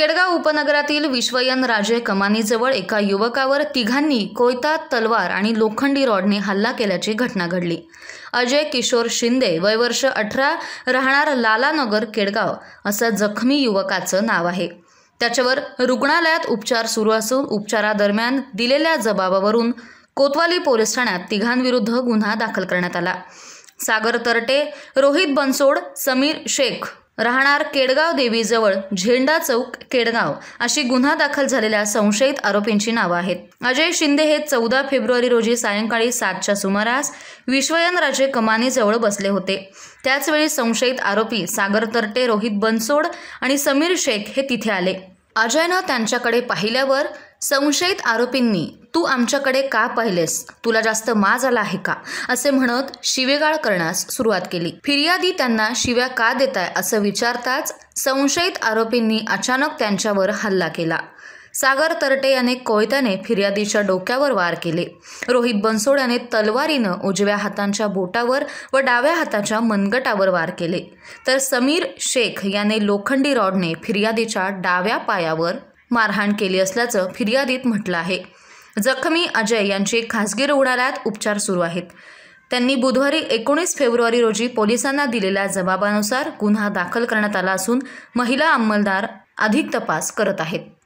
केडगाव उपनगरातील विश्वयन राजे कमानीजवळ एका युवकावर तिघांनी कोयता, तलवार आणि लोखंडी रॉडने हल्ला केल्याची घटना घडली। अजय किशोर शिंदे वय वर्ष 18 राहणार लालानगर केडगाव असं जखमी युवकाचं नाव आहे। त्याच्यावर रुग्णालयात उपचार सुरू असून उपचारादरम्यान दिलेल्या जबाबावरून कोतवाली पोलीस ठाण्यात तिघांविरुद्ध गुन्हा दाखल करण्यात आला। सागर तरटे, रोहित बनसोड, समीर शेख राहणार केडगाव देवीजवळ झेंडा चौक केडगाव अशी गुन्हा दाखल झालेल्या संशयित आरोपींची नावे आहेत। अजय शिंदे हे 14 फेब्रुवारी रोजी सायंकाळी 7च्या सुमारास विश्वयन राजे कमानीजवळ बसले होते। त्याचवेळी संशयित आरोपी सागर तरटे, रोहित बनसोड आणि समीर शेख हे तिथे आले। अजयनं त्यांच्याकडे पाहिल्यावर संशयित आरोपींनी "तू आमच्याकडे का पाहिलेस? तुला जास्त माज आला आहे का?" असे म्हणत शिवेगाळ करण्यास सुरुवात केली। फिर्यादी त्यांना शिव्या का देताय असं विचारताच संशयित आरोपींनी अचानक त्यांच्यावर हल्ला केला। सागर तरटे याने कोयत्याने फिर्यादीच्या डोक्यावर वार केले। रोहित बनसोड याने तलवारीनं उजव्या हाताच्या बोटावर व डाव्या हाताच्या मनगटावर वार केले, तर समीर शेख याने लोखंडी रॉडने फिर्यादीच्या डाव्या पायावर मारहाण केली असल्याचं फिर्यादीत म्हटलं आहे। जखमी अजय यांचे खासगी रुग्णालयात उपचार सुरू आहेत। त्यांनी बुधवारी 19 फेब्रुवारी रोजी पोलिसांना दिलेल्या जबाबानुसार गुन्हा दाखल करण्यात आला असून महिला अंमलदार अधिक तपास करत आहेत।